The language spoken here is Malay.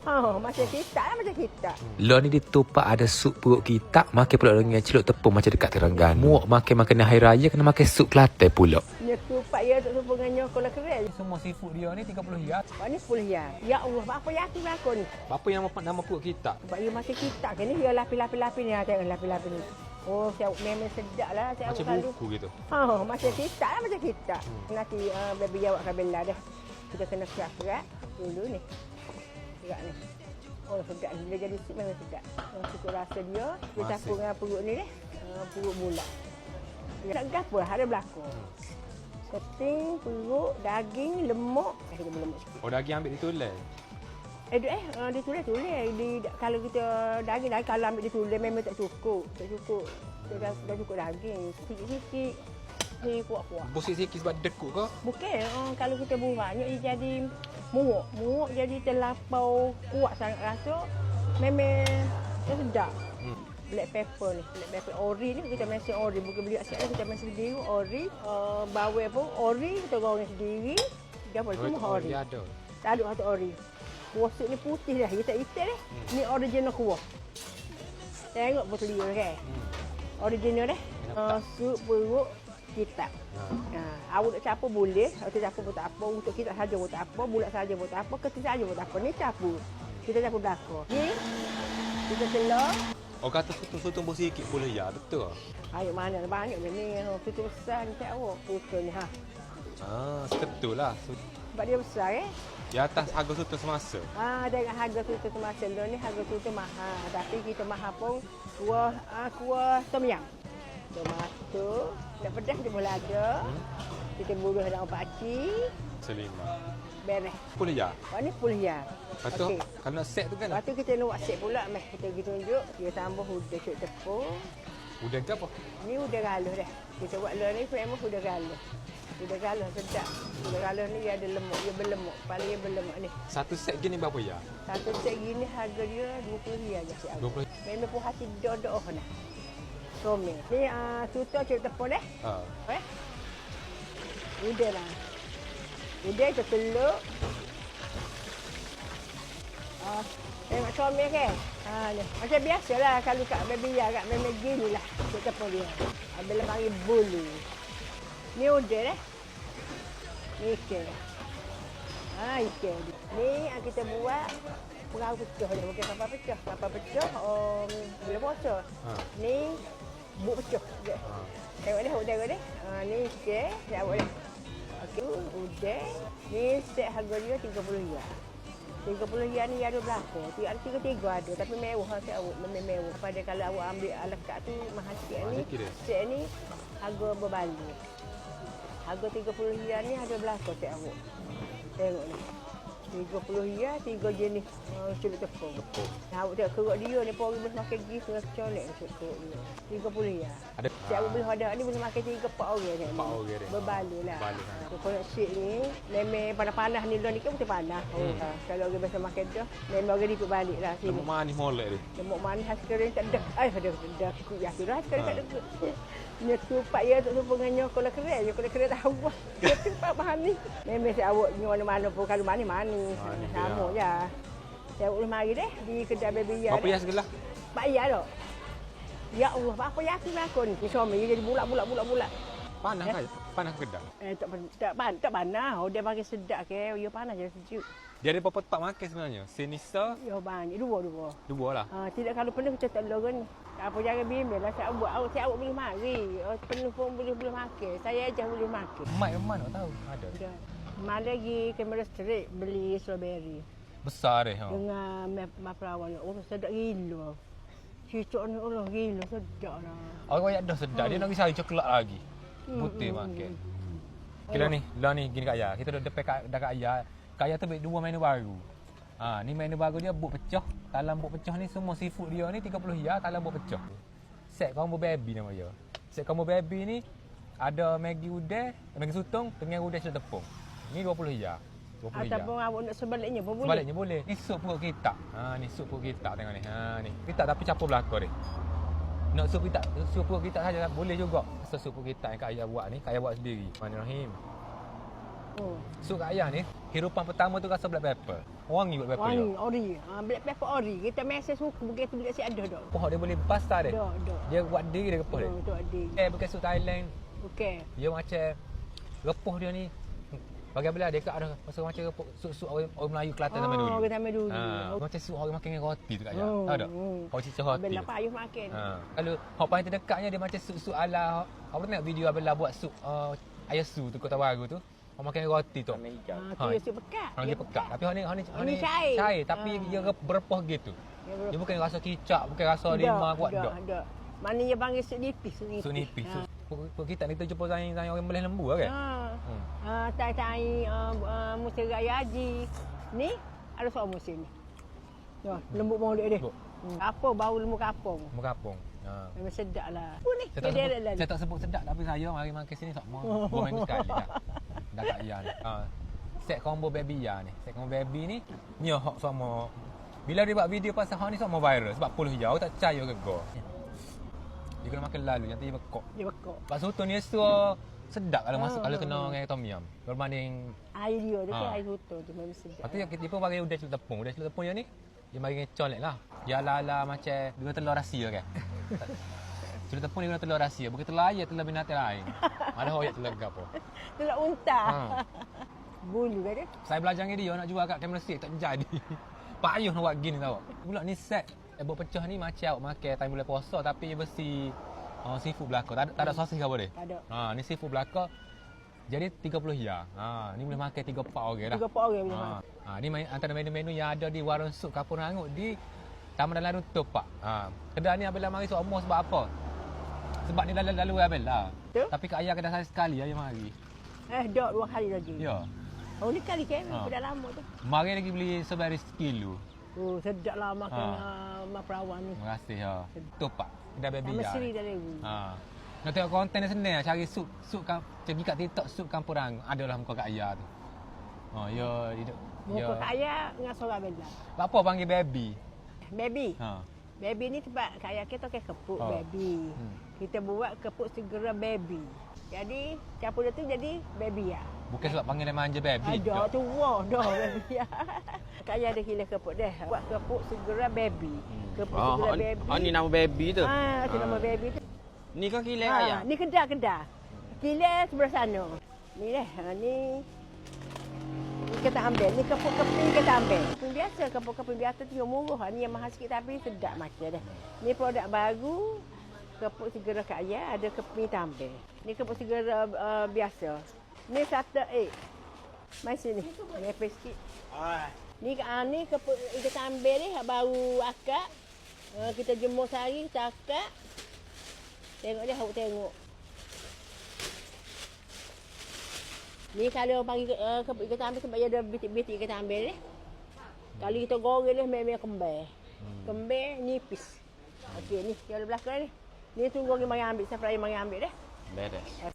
Macam kita lah, macam kita. Lo ni ditupak ada sup perut kita, makan pula dengan celup tepung macam dekat Terengganu. Muak makan makanan hari raya kena makan sup Kelantan pula. Dia tupak ya tak sumpah dengan nyokol keren. Semua seafood dia ni 30 riyal. Ni 10 ya. Ya Allah, apa yakin aku ni? Apa yang nama perut kita? Sebab dia macam kita ke ni, dia lapi-lapi ni, tengok lapi-lapi ni. Oh, saya memang sedap lah. Saya Macam selalu. buku gitu. Macam kita lah, macam kita. Nanti baby awak kabela dah. Kita kena kerat-kerat dulu ni. Kerat ni. Oh, sedap ni. Dia jadi sip memang sedap. Suka rasa dia. Kita campur dengan perut ni deh. Perut bulat. Tak gapo lah, ada belakang. Keting, perut, daging, lemak. Kita berlemak sikit. Oh, daging ambil ditulis. Dia tulis. Kalau kita daging, kalau ambil dia tulis memang tak cukup. Tak cukup. Dah cukup daging. Sikit-sikit. Ni kuat-kuat. Busik sikit sebab dekuk ke? Bukan. Kalau kita buang banyak, dia jadi muak. Muak jadi terlampau kuat sangat rasa. Memang sedap. Black pepper ni. Black pepper ori ni kita masak ori. Bukan beli kat kita masak sendiri. Ori. Bawang pun ori. Kita goreng sendiri. Apa semua ori. Ada. Tak ada satu ori. Kuah sup ni putih dah. Hitam-hitam dah. Ni original kuah. Tengok betul dia kan. Original dah. Sup perut kita. Awak nak campur boleh. Awak campur pun tak apa. Untuk kita saja pun tak apa. Bulat saja pun tak apa. Ketis saja pun tak apa. Ni campur. Kita campur belakang. Ni. Kita telur. Oh, kata sutong busik sikit boleh ya, betul? Ayo mana banyak ni. Tutup besar ni tak awak. Tutup ni. Betul lah. Sebab dia besar Di atas harga sutong semasa. Dengan harga tutup semasa ni harga tutup mahal. Tapi kita mahal pun kuah tom yam. Tomato, nak pedas dia boleh ada. Kita buruh daun pakcik. Selima. Beres. 10 ya? Ni 10 ya. Lepas tu, kalau nak set tu kan? Lepas tu kita nak buat set pula. Kita tunjuk. Kita tambah udang cuk tepung. Udang ke apa? Ni udang galuh dah. Kita buat luar ni memang udang galuh. Udang galuh sedap. Udang galuh ni dia ada lemak. Dia berlemak. Kepala dia berlemak ni. Satu set gini berapa ya? Satu set gini harga dia 20 ya je. 20. Memang pun hati dodoh nah. Somel. Ni tutup cuk tepung dah. Udang lah. Udang kita telur. Tengok comel kan? Ni. Macam biasalah kalau kat baby ya kat memang ginilah cuk tepung dia. Bila mari bulu. Ni udang dah. Ni ikan. Ikan. Ni kita buat perahu pecah je. Bukan kapal pecah. Kapal pecah bila puasa. Ni buk pecah. Tengok dah, udang dah. Ni ikan. Tengok dah. Okey, udang. Ni set harga dia 30 riyal. 30 riyal ni ada belakang. Ada 3 ada. Tapi mewah set awak. Memang mewah. Pada kalau awak ambil ala kat tu mahal sikit ni. Set ni harga berbalik. Harga 30 riyal ni ada belakang set awak. Tengok ni. 30 riyal, 3 jenis celup tepung. Awak tengok keruk dia ni pun boleh makan gis dengan kecolek keruk dia. 30 riyal. Si awak boleh ada ni boleh makan 3-4 orang ni. 4 orang dia. Berbaloi lah. Kalau syik ni, memang panas-panas ni luar ni kan betul panas. Kalau orang biasa makan dah, memang orang ikut balik lah sini. Lemak manis molek dia. Lemak manis sekarang tak dek. Dah ya kira sekarang tak dek. Ni tupak ya tak sumpah dengan nyokol keren. Nyokol keren tahu. Dia tupak manis. Memang si awak ni mana-mana pun kalau manis. Sama je. Saya boleh mari deh di kedai baby ya. Berapa ya segelah? Bayar dah. Ya Allah, apa yakin aku ni? Suami jadi bulat. Panas kan? Panas kedai. Tak panas. Dia bagi sedap ke. Ya panas je sejuk. Dia ada berapa tempat makan sebenarnya? Senisa? Ya banyak. Dua lah. Tidak kalau penuh kita tak lorong ni. Apa jangan bimbang lah. Saya awak boleh mari. Penuh pun boleh makan. Saya aja boleh makan. Mak yang mana tahu? Ada. Mana lagi kamera street beli strawberry. Besar deh. Dengan map perawan. Oh sedap gila. Cicak ni Allah gila sedap lah. Orang yang dah sedap. Dia nak risau coklat lagi. Putih makan. Kira ni. Lah ni gini Kak Ayah. Kita duduk dekat Kak Ayah. Kak Ayah tu ambil 2 menu baru. Ni menu baru dia buk pecah. Dalam buk pecah ni semua seafood dia ni 30 riyal dalam buk pecah. Set combo baby nama dia. Set combo baby ni ada Maggi udang, Maggi sutong dengan udang celup tepung. Ni 20 riyal. 20 riyal. Ataupun awak nak sebaliknya pun boleh. Sebaliknya boleh. Ni sup perut kita. Ni sup perut kita tengok ni. Ni. Kita tapi campur belakang ni. Nak sup perut kita saja boleh juga. Sup perut kita yang Kak Ayah buat ni, Kak Ayah buat sendiri. Bismillahirrahmanirrahim. Sup kat ayah ni, hirupan pertama tu rasa black pepper. Wangi black pepper Wangi, dia. ori. Black pepper ori. Kita mesej suku begitu bila si ada dak. Pohon dia boleh basah dia. Dak. Dia buat diri dia repuh dia. Tu ada. Bukan sup Thailand. Okey. Dia macam repuh dia ni. Bagi bila dia kat ada masa macam repuh sup orang Melayu Kelantan zaman dulu. Orang zaman dulu. Macam sup orang makan dengan roti tu kat ayah. Tahu tak? Orang cicah roti. Abang payuh makan. Kalau hok paling terdekatnya dia macam sup ala apa tengok video Abang buat sup ayah su tu Kota Baru tu. Orang makan dengan roti tu. Tu dia sup pekat. Dia pekat. Tapi hok ni cair. Cair tapi dia berrepuh gitu. Dia bukan rasa kicap, bukan rasa lima kuat dak. Tak. Mana dia panggil sup nipis. Sup nipis. Kita ni kita jumpa sayang orang boleh lembu kan? Tai-tai musim raya haji. Ni ada seorang musim ni. Lembu molek dia. Apa bau lembu kapung. Lembu kapung. Memang sedap lah. Apa ni? Saya tak sebut sedap tapi saya mari makan sini tak mau. 2 minggu sekali dah. Dah kat Ia ni. Set combo baby Ia ni. Set combo baby ni hok sama. Bila dia buat video pasal hok ni sama viral sebab 10 Ia aku tak percaya ke go. Dia kena makan lalu nanti dia bekok. Dia bekok. Pak soto ni sedap kalau masuk kalau kena dengan tom yum. Berbanding air dia tu air soto tu memang sedap. Lepas tu dia pun bagi udah celup tepung. Udah celup tepung dia ni dia bagi colek lah. Dia ala-ala macam dia telur rahsia kan. Celup tepung dia guna telur rahsia. Bukan telur ayam, telur binatang lain. Ada hoyak telur ke apa. Telur unta. Bulu kan dia. Saya belajar dengan dia nak jual kat Camera Stick tak jadi. Payuh nak buat gini tau. Pula ni set ebok pecah ni macam awak makan time bulan puasa tapi dia bersih seafood belaka. Tak ada sosis ke apa dia? Tak ada. Ni seafood belaka. Jadi 30 ya. Ni boleh makan 3-4 orang dah. 3-4 orang boleh makan. Ni antara menu-menu yang ada di warung sup Kampung Rangut di Taman Dalam Runtuh Pak. Kedai ni Abang mari seumur sebab apa? Sebab ni lalu Abang lah. Tapi kat ayah kedai saya sekali ayah mari. Dak 2 kali lagi. Ya. Oh ni kali kan dah lama tu. Mari lagi beli sebari sekilo. Oh sedap lah makan mak perawan ni. Terima kasih ya. Tu Pak. Kedai baby ya. Mesti dah lewu. Nak tengok konten dia senang cari sup pergi kat TikTok sup Kampung Rangut. Adalah muka kat ayah tu. Ya muka kat ayah dengan seorang benda. Apa panggil baby? Baby. Baby ni sebab kat ayah kita pakai kepuk baby. Kita buat kepuk segera baby. Jadi campur dia tu jadi baby ya. Bukan sebab panggil dia manja baby. Ada tu dah baby ya. Kat ayah ada kila kepuk dah. Buat kepuk segera baby. Kepuk segera baby. Ni nama baby tu. Tu nama baby tu. Ni kan kilat ayah. Ni kedah. Kilat sebelah sana. Ni dah. Ni kita ambil. Ni kepuk-keping kita ambil. Keping biasa. Kepuk-keping biasa tu yang murah. Ni yang mahal sikit tapi sedap macam dah. Ni produk baru. Kepuk segera kat ayah. Ada keping tambah. Ni kepuk segera biasa. Ni satu Mari sini. Lepis sikit. Ni kepuk kita ambil ni. Baru akak. Kita jemur sehari. Kita akak. Tengok dia, awak tengok. Ni kalau pagi kita ambil sebab dia ada bitik-bitik kita ambil ni. Kalau kita goreng ni memang kembang. Kembang nipis. Okey ni, kalau belakang ni. Ni tunggu orang mari ambil, siapa yang mari ambil dah. Beres.